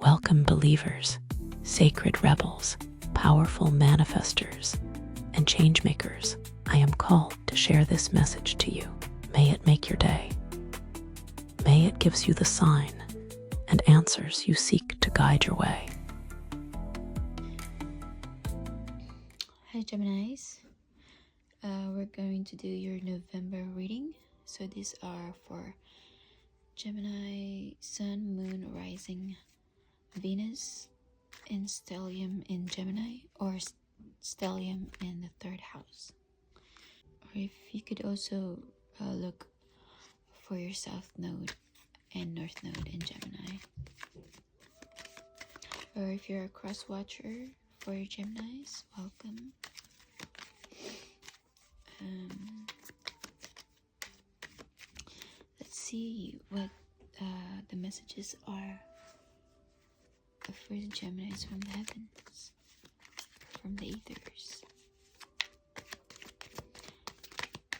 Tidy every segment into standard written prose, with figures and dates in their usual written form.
Welcome, believers, sacred rebels, powerful manifestors, and changemakers. I am called to share this message to you. May it make your day. May it gives you the sign and answers you seek to guide your way. Hi Geminis, we're going to do your November reading. So these are for Gemini, Sun, Moon, Rising, Venus, and Stellium in Gemini, or Stellium in the third house. Or if you could also look for your South Node and North Node in Gemini. Or if you're a cross watcher for your Geminis, welcome. Let's see what the messages are for the Geminis from the heavens, from the ethers.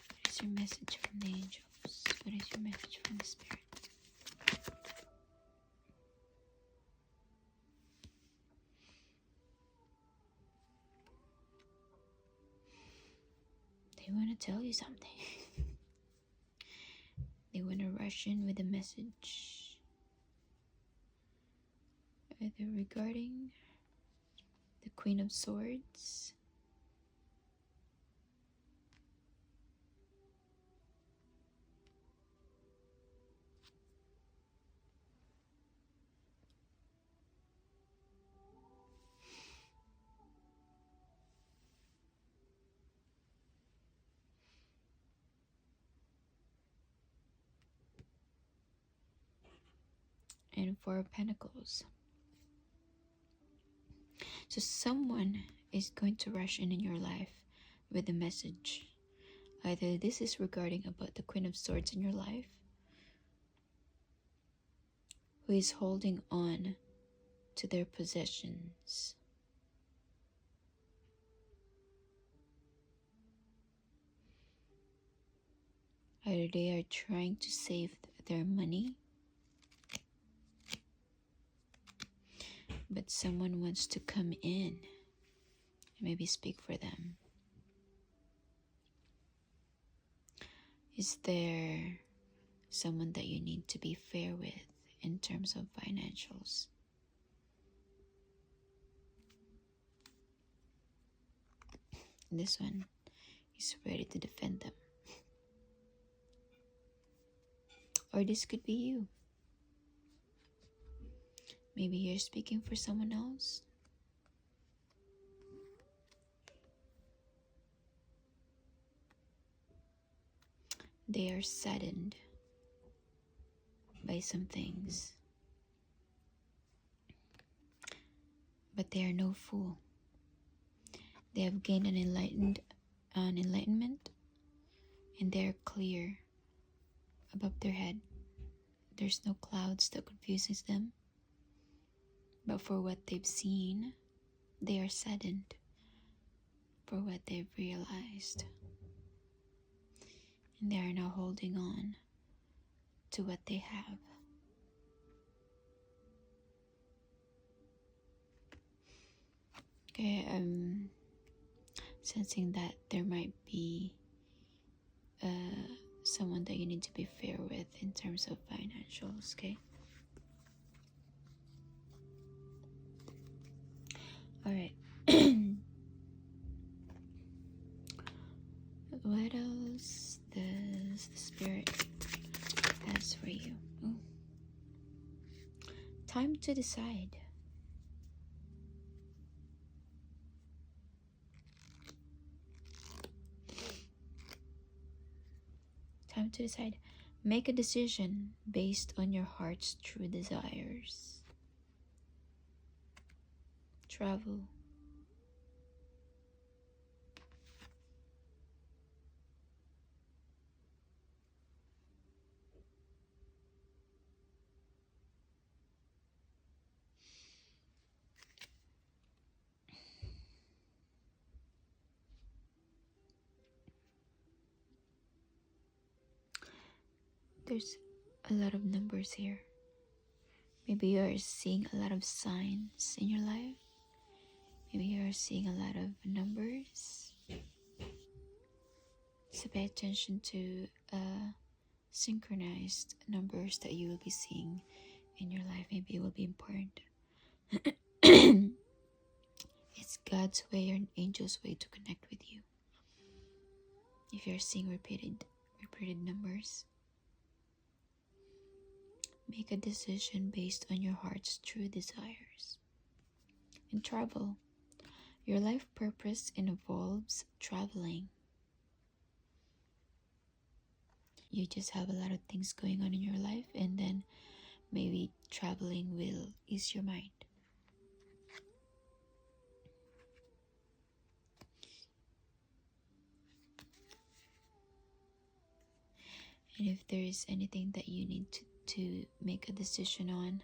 What is your message from the angels? What is your message from the spirit? They want to tell you something. They want to rush in with a message, either regarding the Queen of Swords, and Four of Pentacles. So someone is going to rush in your life with a message. Either this is regarding about the Queen of Swords in your life, who is holding on to their possessions. Either they are trying to save their money, but someone wants to come in and maybe speak for them. Is there someone that you need to be fair with in terms of financials? This one is ready to defend them. Or this could be you. Maybe you're speaking for someone else. They are saddened by some things, but they are no fool. They have gained an enlightenment, and they are clear above their head. There's no clouds that confuses them. But for what they've seen, they are saddened for what they've realized. And they are now holding on to what they have. Okay, I'm sensing that there might be someone that you need to be fair with in terms of financials, okay? Alright. What else does the spirit has for you? Ooh. Time to decide. Time to decide. Make a decision based on your heart's true desires. Travel. There's a lot of numbers here. Maybe you're seeing a lot of signs in your life. Maybe you're seeing a lot of numbers. So pay attention to synchronized numbers that you will be seeing in your life. Maybe it will be important. It's God's way or an angel's way to connect with you. If you're seeing repeated numbers, make a decision based on your heart's true desires. And travel. Your life purpose involves traveling. You just have a lot of things going on in your life, and then maybe traveling will ease your mind. And if there is anything that you need to make a decision on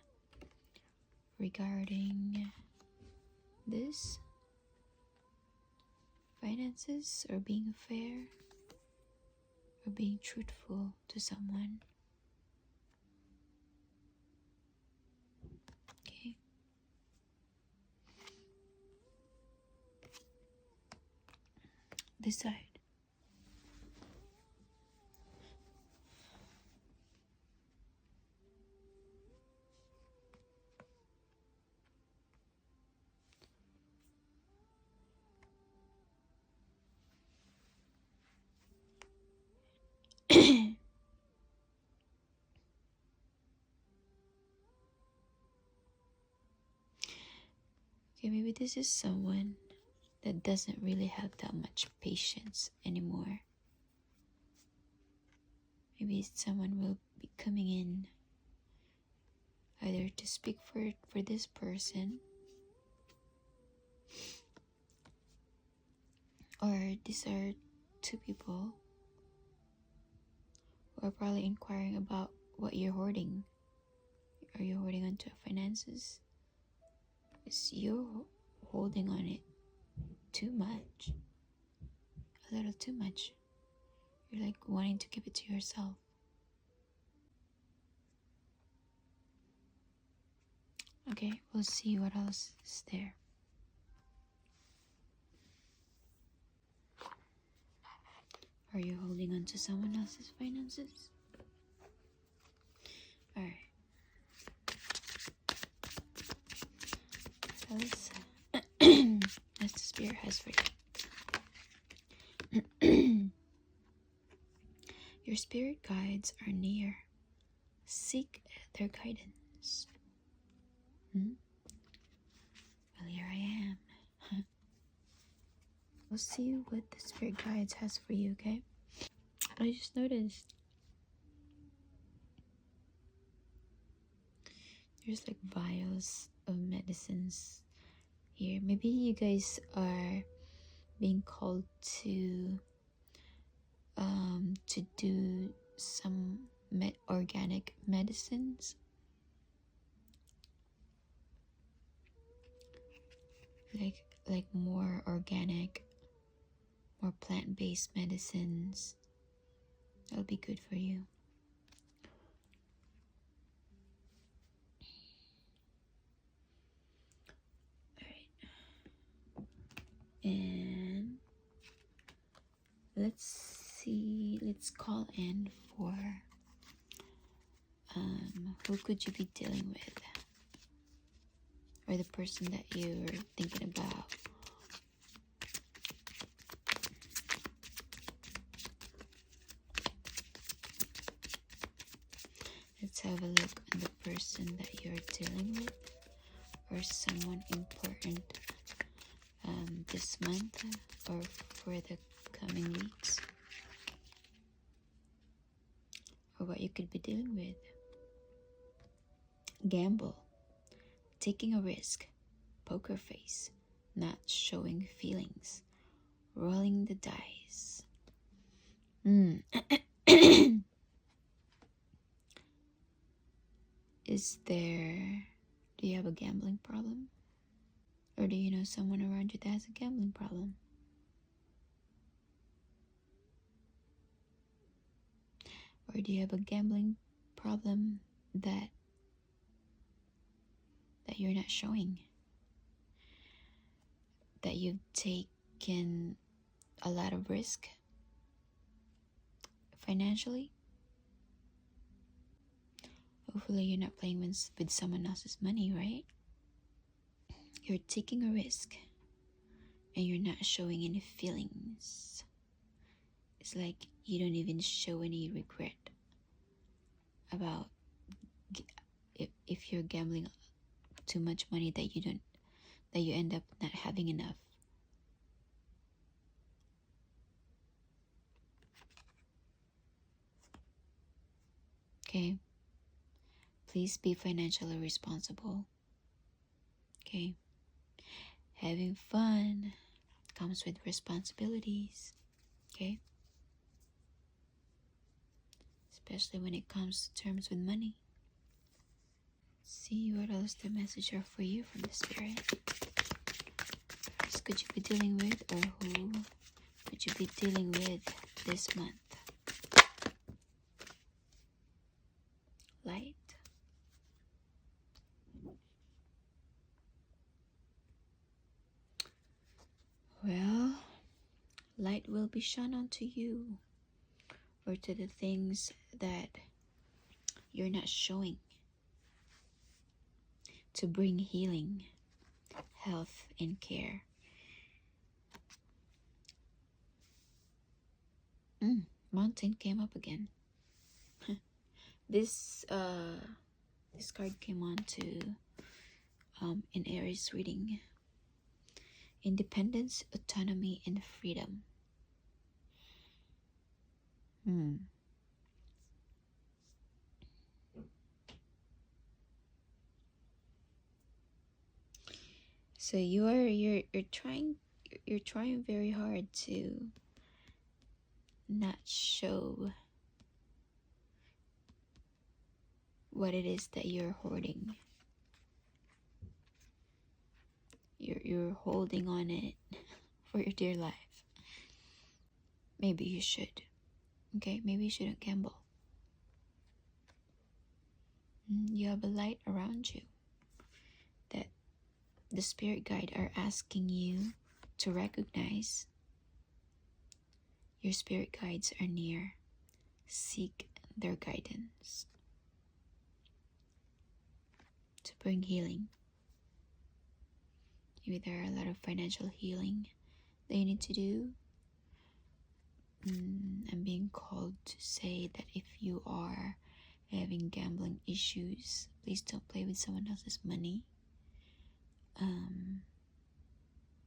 regarding this, finances, or being fair, or being truthful to someone, okay? Decide. Okay, maybe this is someone that doesn't really have that much patience anymore. Maybe someone will be coming in either to speak for this person, or these are two people who are probably inquiring about what you're hoarding. Are you holding on to finances? Is you're holding on it too much, a little too much. You're like wanting to keep it to yourself. Okay, we'll see what else is there. Are you holding on to someone else's finances? Alright. So let's as the spirit has for you. Your spirit guides are near. Seek their guidance. Well, here I am. We'll see what the spirit guides has for you, okay? I just noticed there's like vials of medicines here. Maybe you guys are being called to do some organic medicines, like more organic, more plant-based medicines. That'll be good for you. All right, and let's call in for who could you be dealing with, or the person that you're thinking about. Let's have a look on the person that you're dealing with, or someone important this month or for the coming weeks, or what you could be dealing with. Gamble, taking a risk, poker face, not showing feelings, rolling the dice. Do you have a gambling problem? Or do you know someone around you that has a gambling problem? Or do you have a gambling problem that that you're not showing, that you've taken a lot of risk financially. Hopefully you're not playing with someone else's money, right? You're taking a risk and you're not showing any feelings. It's like you don't even show any regret about if you're gambling too much money that you end up not having enough. Okay, please be financially responsible. Okay, having fun comes with responsibilities. Okay, especially when it comes to terms with money. See what else the message are for you from the spirit. What could you be dealing with, or who could you be dealing with this month? Light. Well, light will be shone onto you, or to the things that you're not showing, to bring healing, health, and care. Mountain came up again. This card came on to in Aries reading. Independence, autonomy, and freedom. So you're trying very hard to not show what it is that you're hoarding. You're holding on it for your dear life. Maybe you should. Okay, maybe you shouldn't gamble. You have a light around you that the spirit guide are asking you to recognize. Your spirit guides are near. Seek their guidance to bring healing. Maybe there are a lot of financial healing that you need to do. I'm being called to say that if you are having gambling issues, please don't play with someone else's money.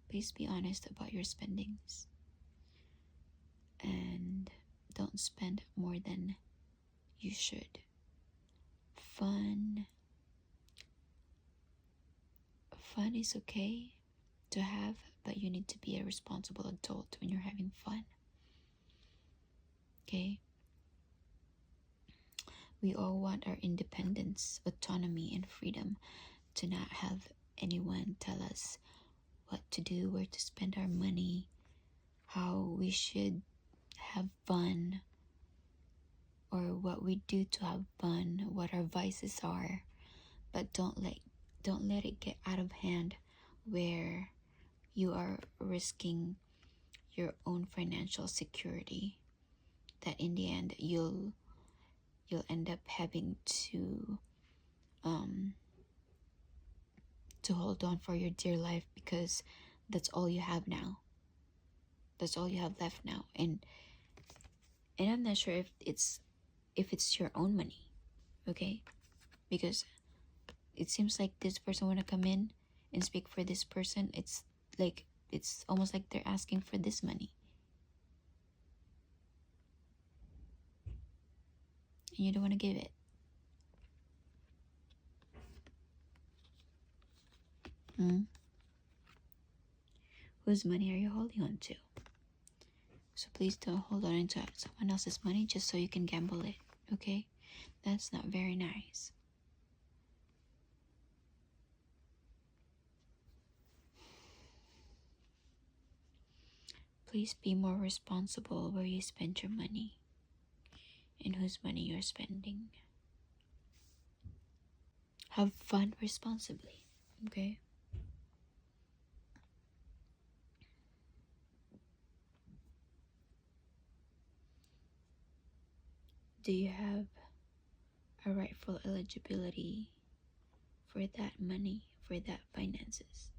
Please be honest about your spendings, and don't spend more than you should. Fun is okay to have, but you need to be a responsible adult when you're having fun. Okay? We all want our independence, autonomy, and freedom, to not have anyone tell us what to do, where to spend our money, how we should have fun, or what we do to have fun, what our vices are. But don't let it get out of hand where you are risking your own financial security, that in the end you'll end up having to hold on for your dear life, because that's all you have now. That's all you have left now. And I'm not sure if it's your own money, okay? Because it seems like this person wanna come in and speak for this person. It's almost like they're asking for this money. And you don't want to give it. Whose money are you holding on to? So please don't hold on to someone else's money just so you can gamble it, okay? That's not very nice. Please be more responsible where you spend your money and whose money you're spending. Have fun responsibly. Okay. Do you have a rightful eligibility for that money, for that finances?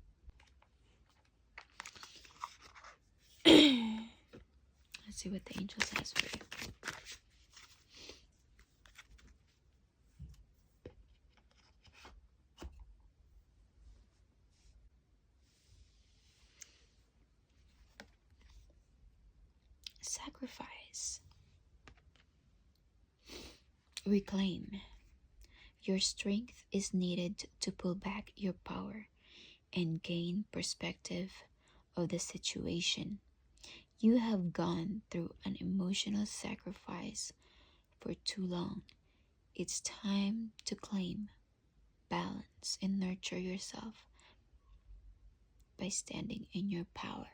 Let's see what the angel says for you. Sacrifice. Reclaim. Your strength is needed to pull back your power and gain perspective of the situation. You have gone through an emotional sacrifice for too long. It's time to claim balance and nurture yourself by standing in your power.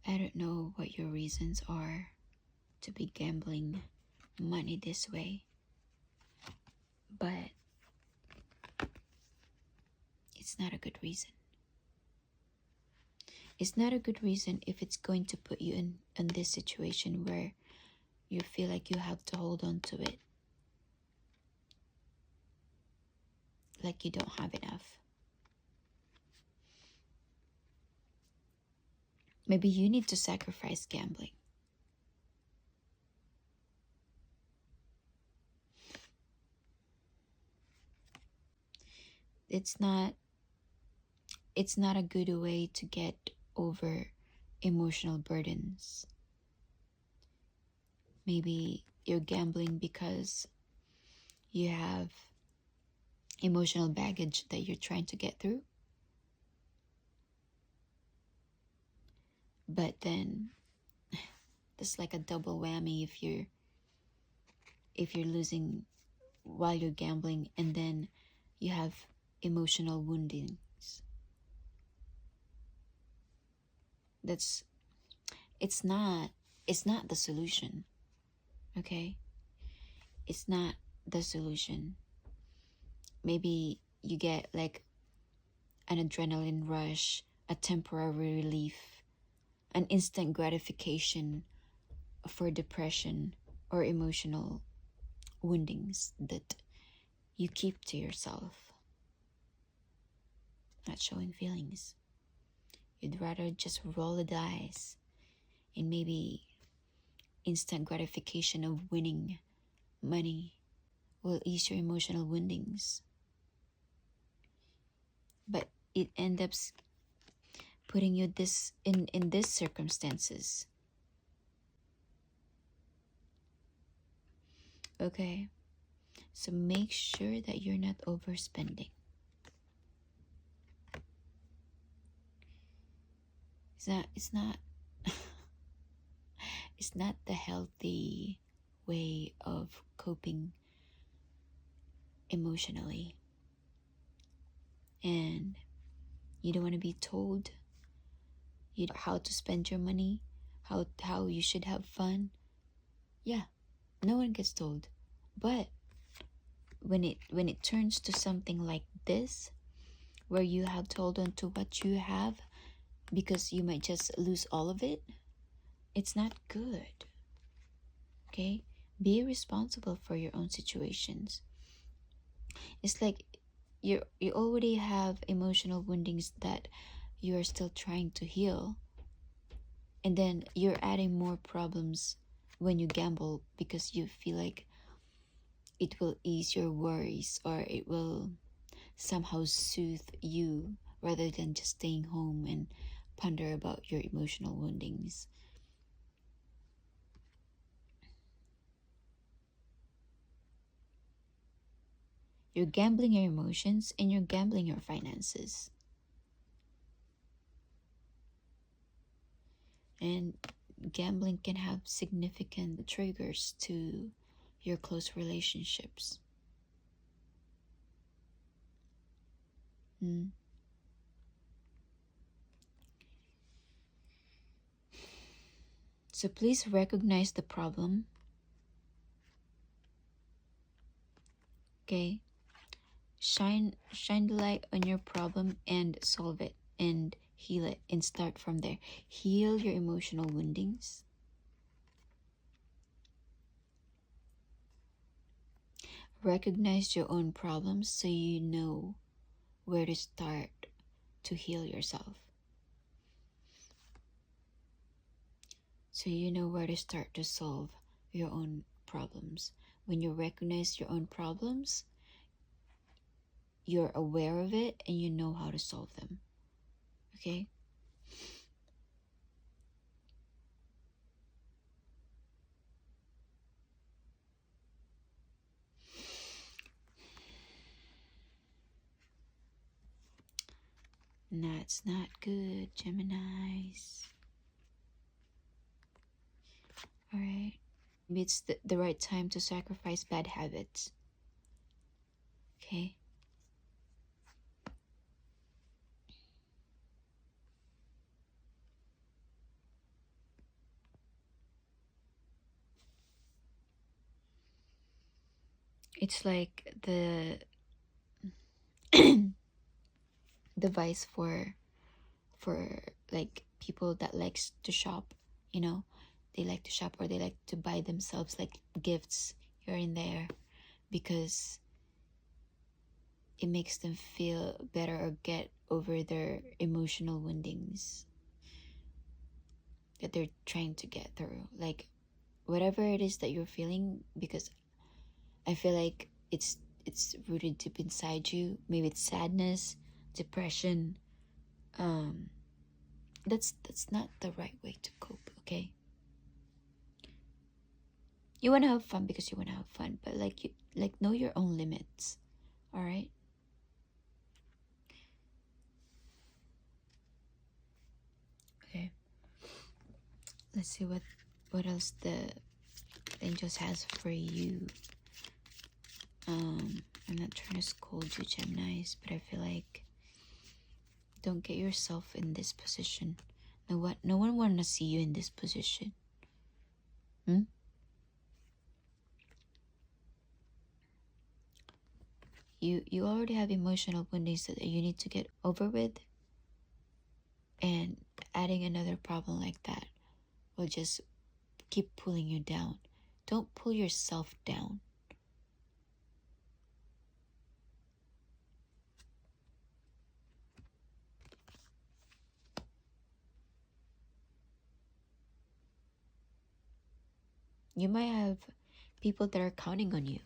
I don't know what your reasons are to be gambling money this way, but it's not a good reason. It's not a good reason if it's going to put you in this situation where you feel like you have to hold on to it, like you don't have enough. Maybe you need to sacrifice gambling. It's not a good way to get over emotional burdens. Maybe you're gambling because you have emotional baggage that you're trying to get through. But then it's like a double whammy if you're losing while you're gambling, and then you have emotional woundings. It's not the solution. Okay? It's not the solution. Maybe you get like an adrenaline rush, a temporary relief, an instant gratification for depression or emotional woundings that you keep to yourself, not showing feelings. You'd rather just roll the dice and maybe instant gratification of winning money will ease your emotional woundings. But it ends up putting you in these circumstances. Okay? So make sure that you're not overspending. It's not it's not the healthy way of coping emotionally. And you don't want to be told how to spend your money, how you should have fun. Yeah, no one gets told. But when it turns to something like this, where you have to hold on to what you have because you might just lose all of it, it's not good. Okay? Be responsible for your own situations. It's like you already have emotional woundings that you are still trying to heal, and then you're adding more problems when you gamble because you feel like it will ease your worries or it will somehow soothe you rather than just staying home and ponder about your emotional woundings. You're gambling your emotions and you're gambling your finances. And gambling can have significant triggers to your close relationships. So please recognize the problem. Okay? shine the light on your problem and solve it and heal it and start from there. Heal your emotional woundings. Recognize your own problems so you know where to start to heal yourself. So you know where to start to solve your own problems. When you recognize your own problems, you're aware of it and you know how to solve them. Okay? That's not good, Geminis. Alright? Maybe it's the right time to sacrifice bad habits. Okay? It's like the device for like people that likes to shop, you know, they like to shop or they like to buy themselves like gifts here and there because it makes them feel better or get over their emotional woundings that they're trying to get through, like whatever it is that you're feeling, because I feel like it's rooted deep inside you. Maybe it's sadness, depression. That's not the right way to cope. Okay, you want to have fun because you want to have fun, but like you know your own limits. All right. Okay, let's see what else the angels has for you. I'm not trying to scold you, Geminis, but I feel like don't get yourself in this position. No one wanna see you in this position. You already have emotional woundings that you need to get over with, and adding another problem like that will just keep pulling you down. Don't pull yourself down. You might have people that are counting on you.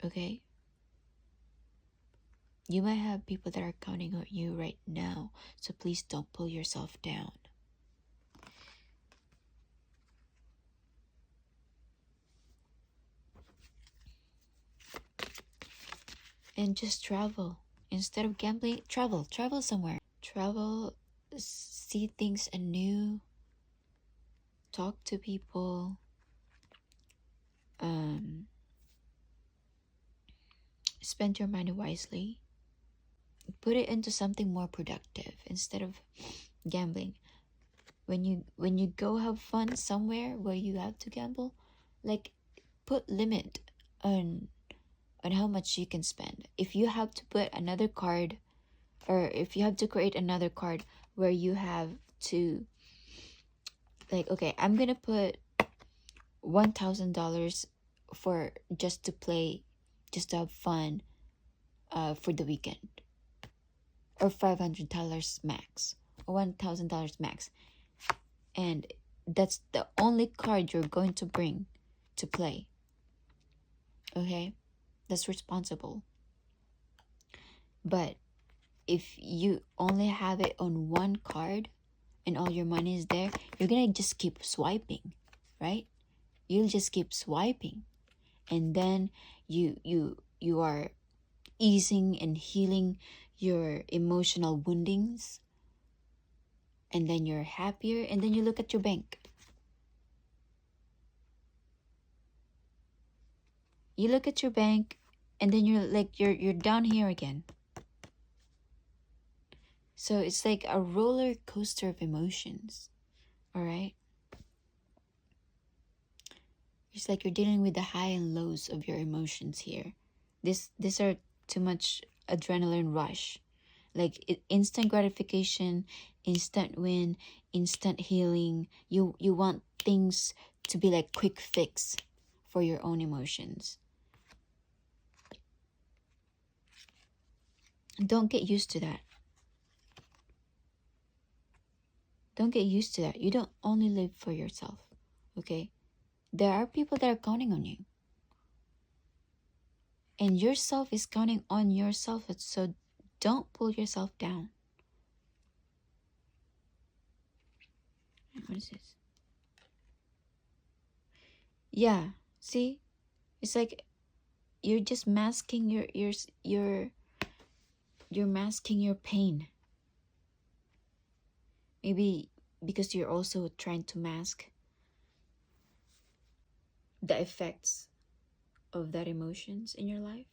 Okay? You might have people that are counting on you right now, so please don't pull yourself down. And just travel. Instead of gambling, travel somewhere. Travel, see things anew, talk to people, spend your money wisely. Put it into something more productive instead of gambling. When you go have fun somewhere where you have to gamble, like put limit on how much you can spend. If you have to put another card, or if you have to create another card where you have to, like, okay, I'm gonna put $1,000 for just to play, just to have fun, for the weekend, or $500 max, or $1,000 max, and that's the only card you're going to bring to play. Okay, that's responsible. But if you only have it on one card and all your money is there, you're gonna just keep swiping, right? You'll just keep swiping, and then you are easing and healing your emotional woundings, and then you're happier, and then you look at your bank. You look at your bank, and then you're like you're down here again. So it's like a roller coaster of emotions. All right? It's like you're dealing with the high and lows of your emotions here. These are too much adrenaline rush, like instant gratification, instant win, instant healing. You want things to be like quick fix for your own emotions. Don't get used to that. Don't get used to that. You don't only live for yourself, okay? There are people that are counting on you. And yourself is counting on yourself. So don't pull yourself down. What is this? Yeah, see? It's like you're just masking you're masking your pain. Maybe because you're also trying to mask the effects of that emotions in your life.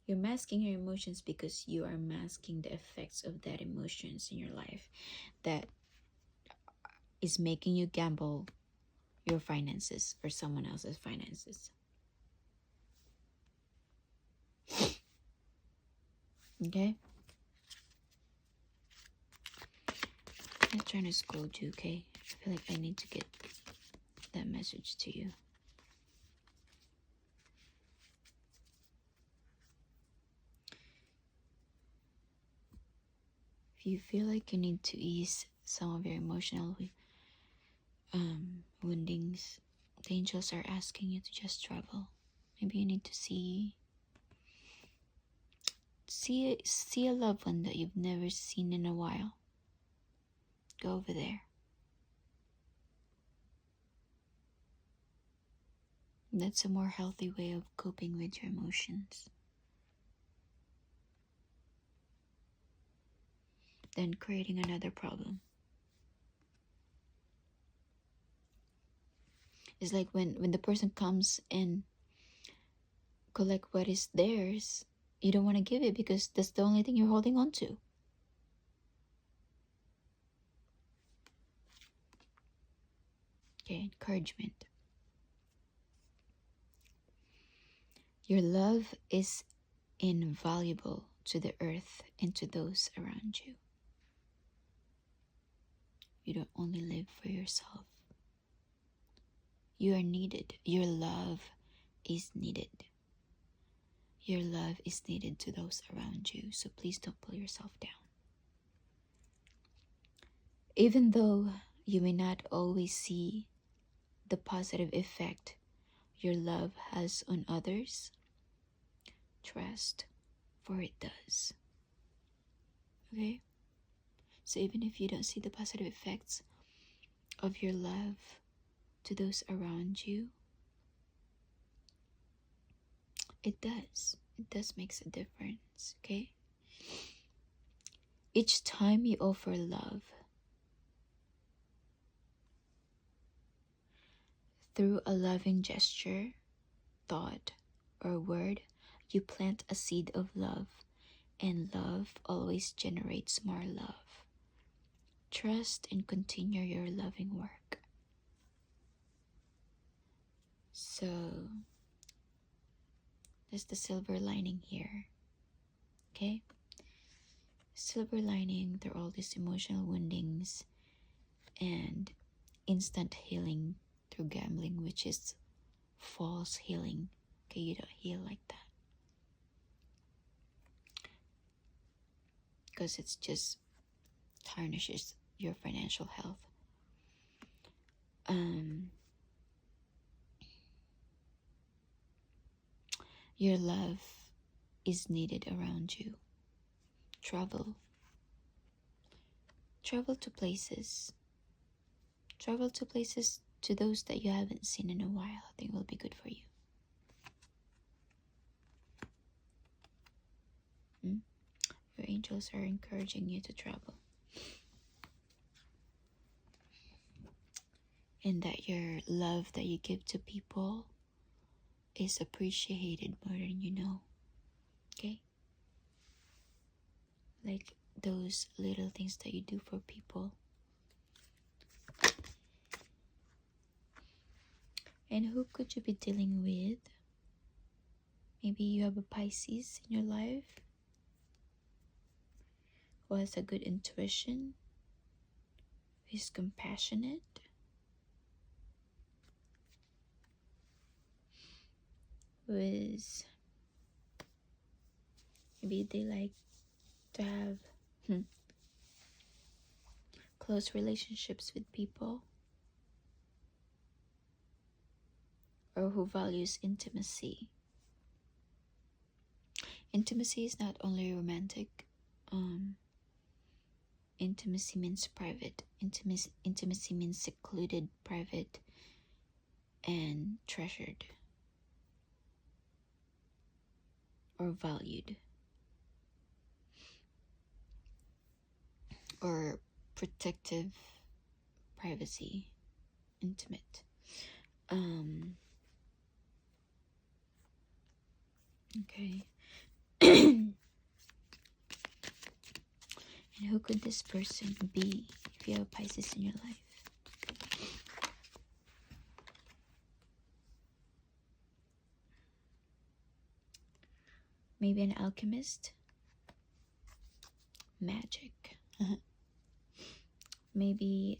You're masking your emotions because you are masking the effects of that emotions in your life that is making you gamble your finances or someone else's finances. Okay? I'm trying to scold you, okay? I feel like I need to get that message to you. If you feel like you need to ease some of your emotional woundings, the angels are asking you to just travel. Maybe you need to see a loved one that you've never seen in a while. Go over there. That's a more healthy way of coping with your emotions than creating another problem. It's like when the person comes and collect what is theirs, you don't want to give it because that's the only thing you're holding on to. Okay, encouragement. Your love is invaluable to the earth and to those around you. You don't only live for yourself. You are needed. Your love is needed. Your love is needed to those around you, so please don't pull yourself down. Even though you may not always see the positive effect your love has on others, trust, for it does. Okay? So even if you don't see the positive effects of your love to those around you, it does. It does makes a difference, okay? Each time you offer love through a loving gesture, thought, or word, you plant a seed of love, and love always generates more love. Trust and continue your loving work. So, there's the silver lining here, okay? Silver lining through all these emotional woundings and instant healing through gambling, which is false healing. Okay, you don't heal like that because it's just tarnishes your financial health. Your love is needed around you. Travel to places. Travel to places to those that you haven't seen in a while. I think will be good for you. Your angels are encouraging you to travel. And that your love that you give to people is appreciated more than you know. Okay? Like those little things that you do for people. And who could you be dealing with? Maybe you have a Pisces in your life who has a good intuition, who is compassionate, who is, maybe they like to have close relationships with people, or who values intimacy. Intimacy is not only romantic. Intimacy means private. Intimacy means secluded, private, and treasured, or valued, or protective, privacy, intimate. Okay. And who could this person be if you have a Pisces in your life? Maybe an alchemist, magic. Maybe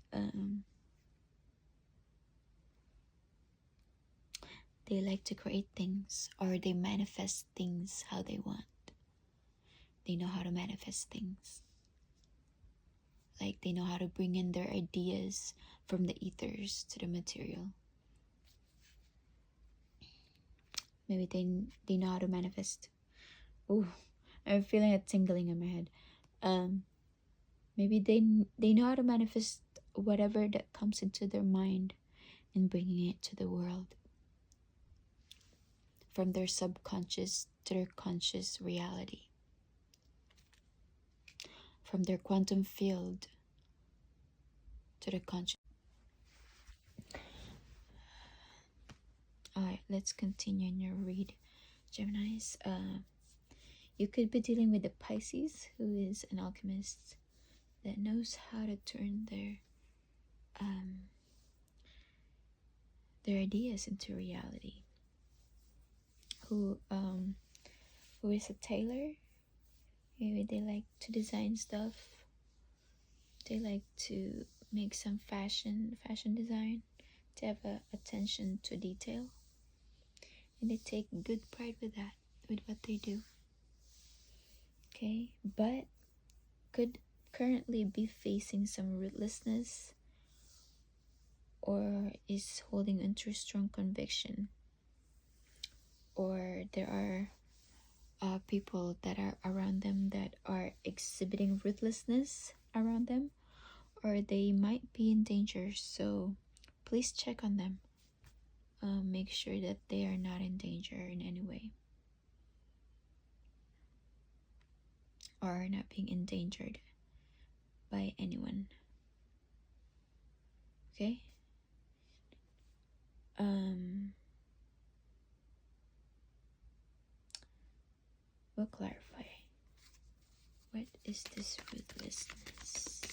they like to create things, or they manifest things how they want. They know how to manifest things. Like they know how to bring in their ideas from the ethers to the material. Maybe they know how to manifest. Oh, I'm feeling a tingling in my head. Maybe they know how to manifest whatever that comes into their mind and bringing it to the world. From their subconscious to their conscious reality. From their quantum field to the conscious. Alright, let's continue in your read, Geminis. You could be dealing with a Pisces who is an alchemist that knows how to turn their ideas into reality. Who is a tailor. Maybe they like to design stuff. They like to make some fashion design. They have attention to detail, and they take good pride with that, with what they do. Okay, but could currently be facing some rootlessness, or is holding into strong conviction, or there are people that are around them that are exhibiting ruthlessness around them, or they might be in danger. So please check on them. Make sure that they are not in danger in any way, or not being endangered by anyone. Okay. We'll clarify. What is this ruthlessness?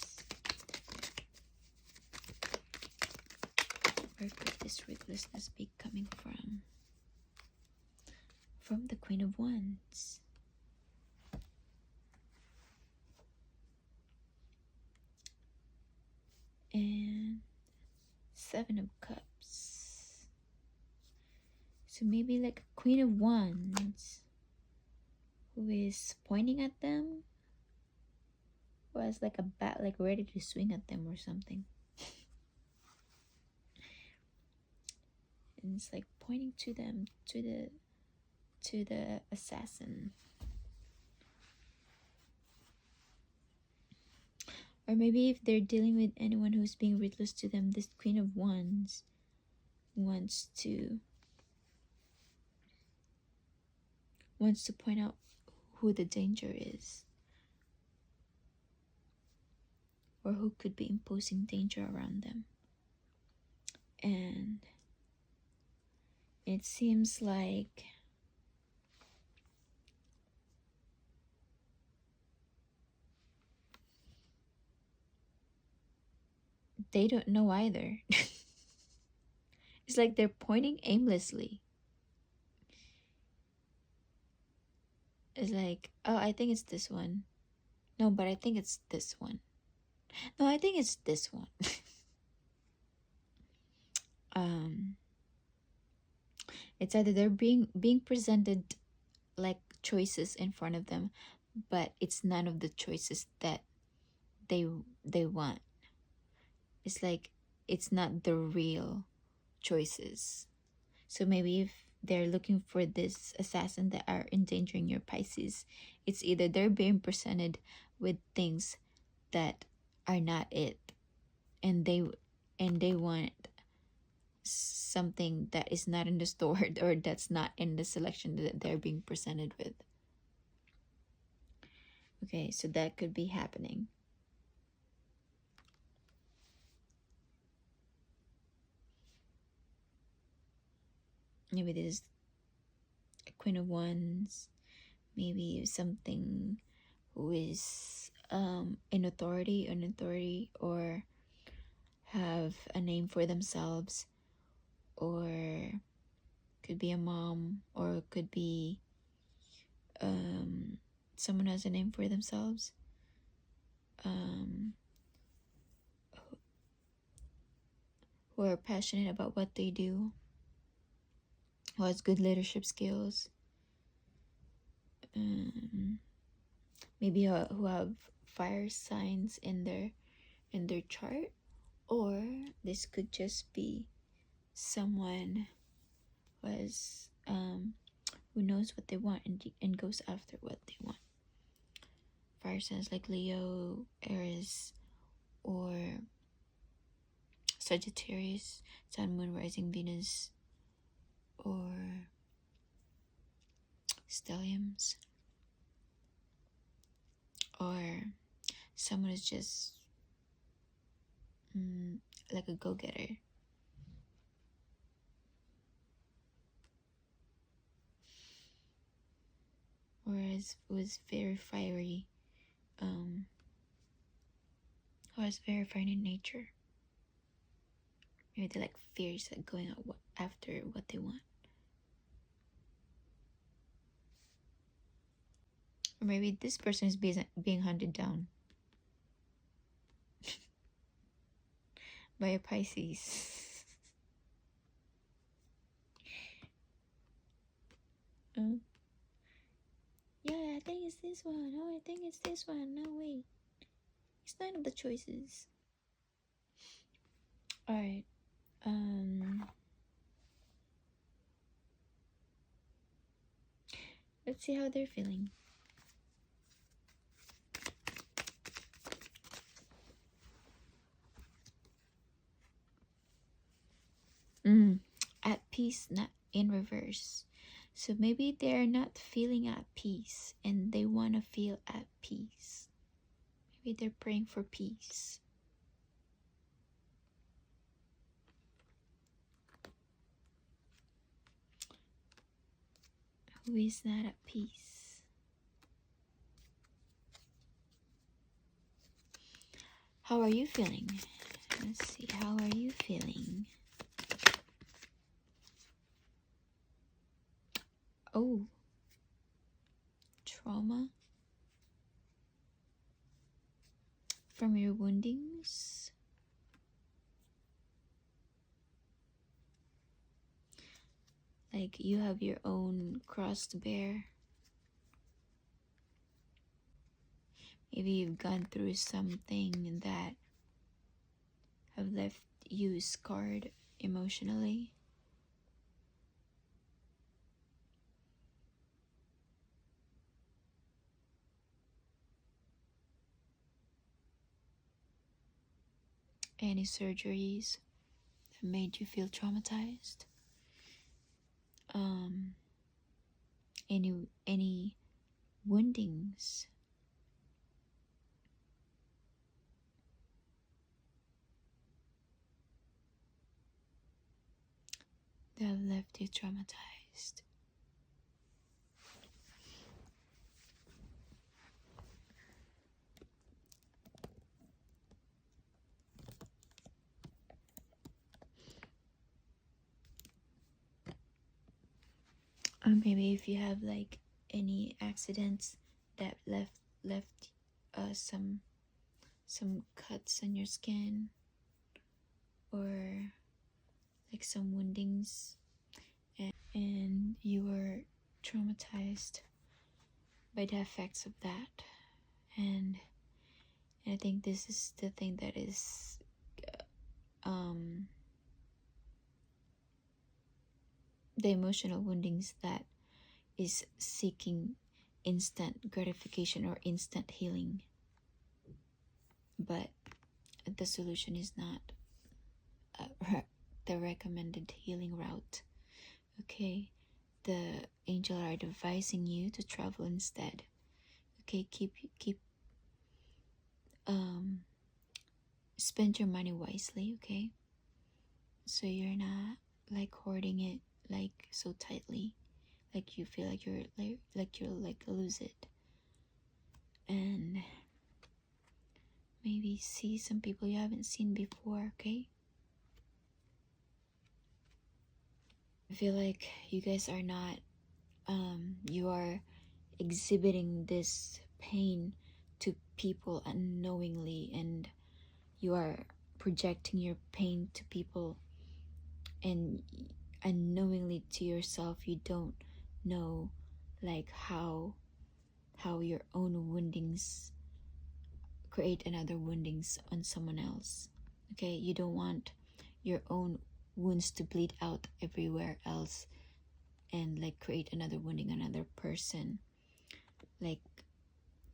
Where could this ruthlessness be coming from? From the Queen of Wands. And Seven of Cups. So maybe like a Queen of Wands who is pointing at them, who has like a bat, like ready to swing at them or something. And it's like pointing to them, to the assassin. Or maybe if they're dealing with anyone who's being ruthless to them, this Queen of Wands wants to point out who the danger is, or who could be imposing danger around them. And it seems like they don't know either. It's like they're pointing aimlessly. It's like, oh, I think it's this one. No, but I think it's this one. No, I think it's this one. um it's either they're being presented like choices in front of them, but it's none of the choices that they want. It's like it's not the real choices. So maybe if they're looking for this assassin that are endangering your Pisces, it's either they're being presented with things that are not it, and they want something that is not in the store or that's not in the selection that they're being presented with. Okay, so that could be happening. Maybe this is a Queen of Wands, maybe something who is in authority, or have a name for themselves, or could be a mom, or could be someone has a name for themselves, who are passionate about what they do, who has good leadership skills, maybe who have fire signs in their chart, or this could just be someone who has who knows what they want and goes after what they want. Fire signs like Leo, Aries, or Sagittarius, Sun, Moon, Rising, Venus, or Stelliums, or someone is just like a go-getter. Whereas was very fiery, who has very fiery in nature. Maybe they're like fierce at going out after what they want. Or maybe this person is being hunted down by a Pisces. Yeah, I think it's this one. Oh, I think it's this one. No, wait. It's none of the choices. Alright. Let's see how they're feeling. At peace, not in reverse. So maybe they're not feeling at peace and they want to feel at peace. Maybe they're praying for peace. Who is not at peace? How are you feeling? Let's see, how are you feeling? Oh, trauma from your woundings. Like you have your own cross to bear. Maybe you've gone through something that have left you scarred emotionally. Any surgeries that made you feel traumatized. Any woundings that have left you traumatized. Or maybe if you have like any accidents that left some cuts on your skin, or like some woundings, and you were traumatized by the effects of that. And I think this is the thing that is the emotional woundings that is seeking instant gratification or instant healing. But the solution is not the recommended healing route. Okay, the angel are advising you to travel instead. Okay, keep spend your money wisely. Okay, so you're not like hoarding it like so tightly, like you feel like you'll lose it. And maybe see some people you haven't seen before. Okay, I feel like you guys are not you are exhibiting this pain to people unknowingly, and you are projecting your pain to people, and unknowingly to yourself you don't know like how your own woundings create another woundings on someone else. Okay, you don't want your own wounds to bleed out everywhere else and like create another wounding another person. Like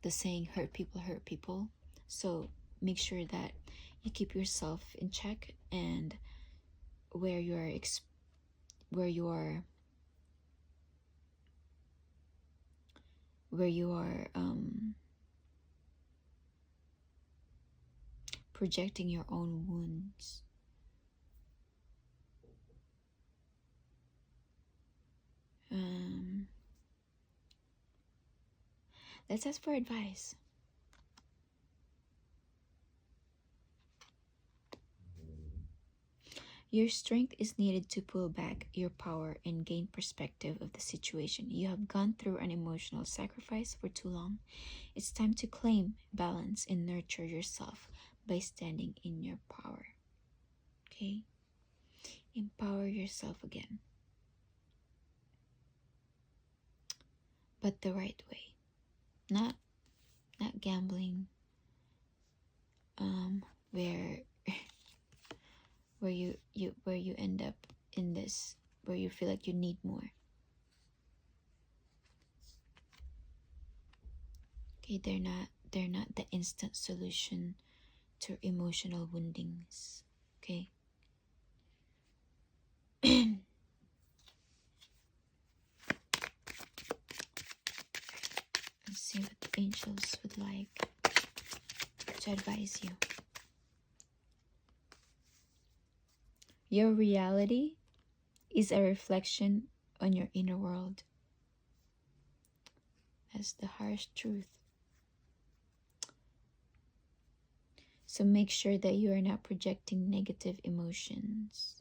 the saying, hurt people. So make sure that you keep yourself in check, and where you are projecting your own wounds. Let's ask for advice. Your strength is needed to pull back your power and gain perspective of the situation. You have gone through an emotional sacrifice for too long. It's time to claim balance and nurture yourself by standing in your power. Okay? Empower yourself again. But the right way. Not gambling, where you end up in this, where you feel like you need more. Okay, they're not the instant solution to emotional woundings. Okay. Let's see what the angels would like to advise you. Your reality is a reflection on your inner world. That's the harsh truth. So make sure that you are not projecting negative emotions.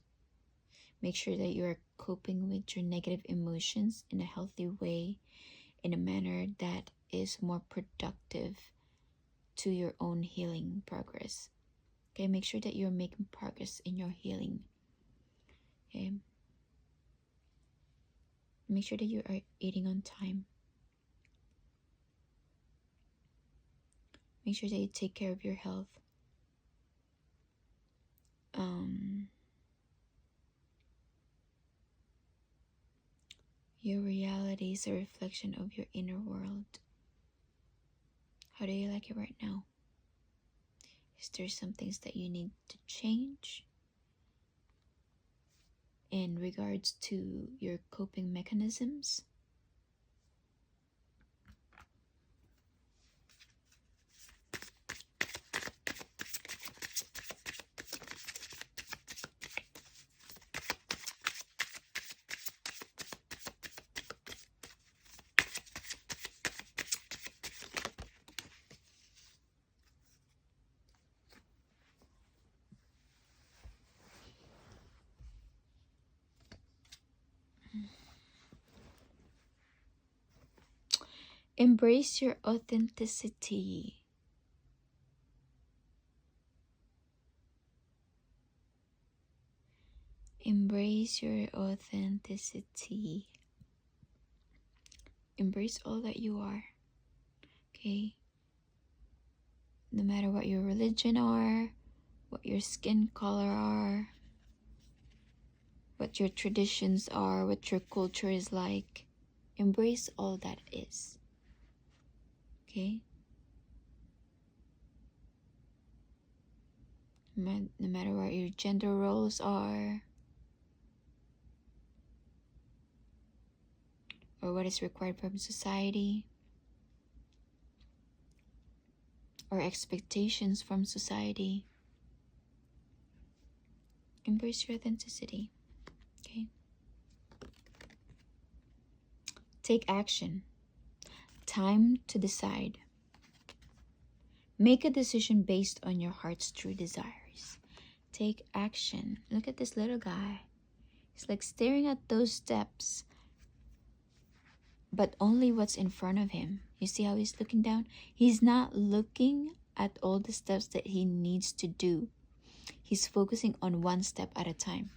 Make sure that you are coping with your negative emotions in a healthy way, in a manner that is more productive to your own healing progress. Okay, make sure that you're making progress in your healing. Okay, make sure that you are eating on time. Make sure that you take care of your health. Your reality is a reflection of your inner world. How do you like it right now? Is there some things that you need to change in regards to your coping mechanisms? Embrace your authenticity. Embrace your authenticity. Embrace all that you are. Okay? No matter what your religion are, what your skin color are, what your traditions are, what your culture is like. Embrace all that is. Okay? No matter what your gender roles are, or what is required from society, or expectations from society. Embrace your authenticity. Okay? Take action. Time to decide. Make a decision based on your heart's true desires. Take action. Look at this little guy. He's like staring at those steps, but only what's in front of him. You see how he's looking down? He's not looking at all the steps that he needs to do. He's focusing on one step at a time.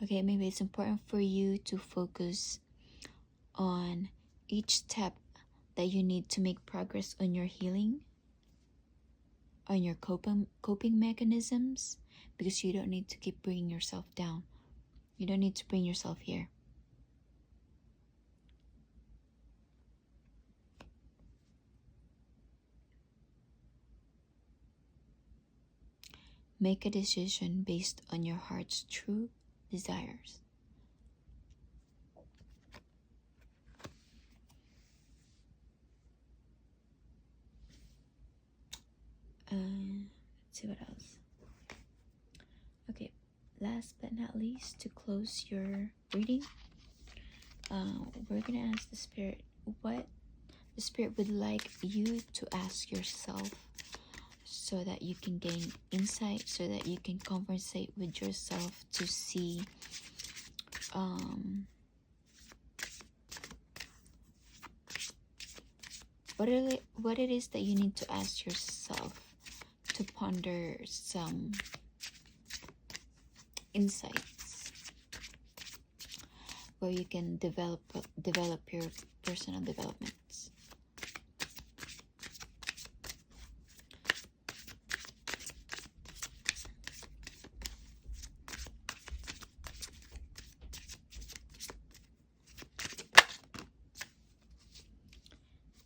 Okay, maybe it's important for you to focus on each step that you need to make progress on your healing, on your coping mechanisms, because you don't need to keep bringing yourself down. You don't need to bring yourself here. Make a decision based on your heart's true desires. Let's see what else. Okay, last but not least, to close your reading, we're gonna ask the Spirit what the Spirit would like you to ask yourself, so that you can gain insight, so that you can conversate with yourself to see what it is that you need to ask yourself, to ponder some insights where you can develop your personal developments.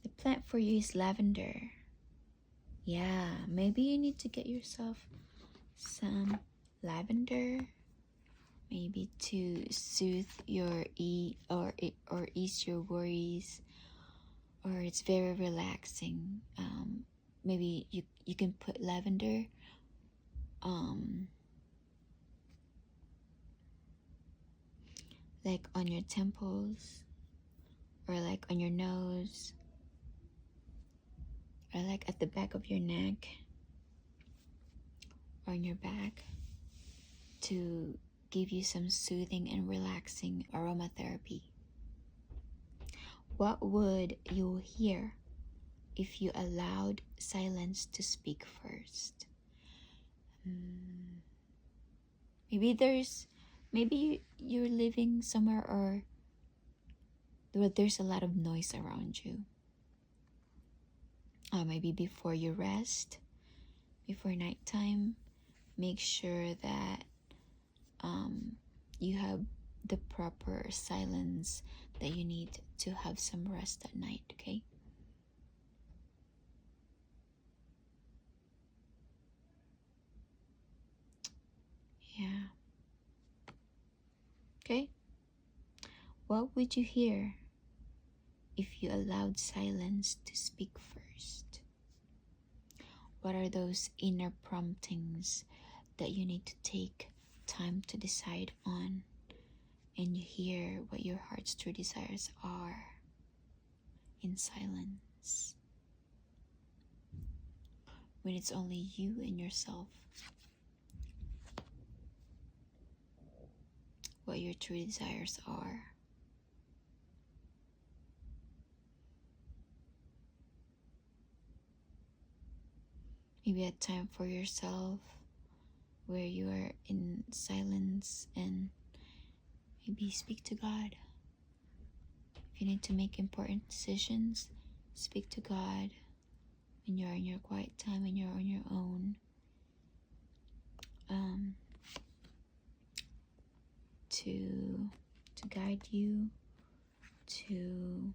The plant for you is lavender. Yeah, maybe you need to get yourself some lavender, maybe to soothe your or ease your worries, or it's very relaxing. Maybe you can put lavender like on your temples, or like on your nose, or like at the back of your neck, or on your back, to give you some soothing and relaxing aromatherapy. What would you hear if you allowed silence to speak first? Maybe you're living somewhere or there's a lot of noise around you. Maybe before you rest, before nighttime, make sure that you have the proper silence that you need to have some rest at night, okay? Yeah. Okay? What would you hear if you allowed silence to speak first? What are those inner promptings that you need to take time to decide on, and you hear what your heart's true desires are in silence, when it's only you and yourself, what your true desires are. maybe a time for yourself where you are in silence and maybe speak to God. If you need to make important decisions, speak to God when you're in your quiet time, when you're on your own. To guide you, to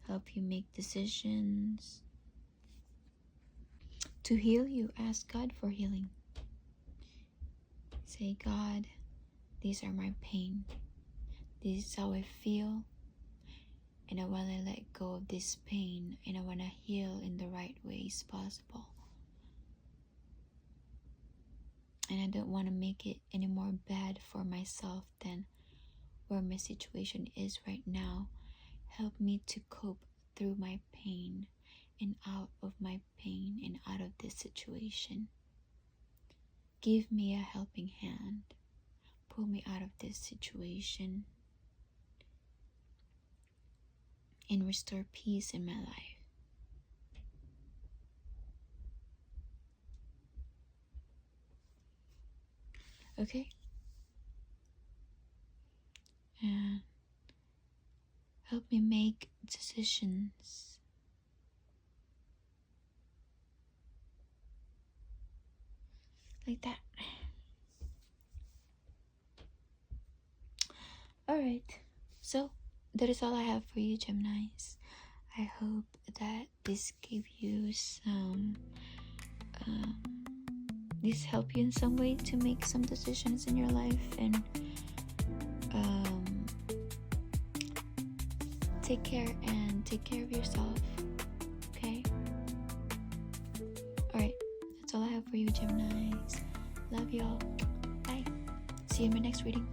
help you make decisions, to heal you. Ask God for healing. Say, God, these are my pain. This is how I feel. And I want to let go of this pain. And I want to heal in the right ways possible. And I don't want to make it any more bad for myself than where my situation is right now. Help me to cope through my pain and out of my pain and out of this situation. Give me a helping hand. Pull me out of this situation and restore peace in my life. Okay? And help me make decisions like that. Alright, so that is all I have for you, Geminis. I hope that this gave you some this helped you in some way to make some decisions in your life and take care of yourself. Okay? Alright, that's all I have for you, Geminis. Love y'all. Bye. See you in my next reading.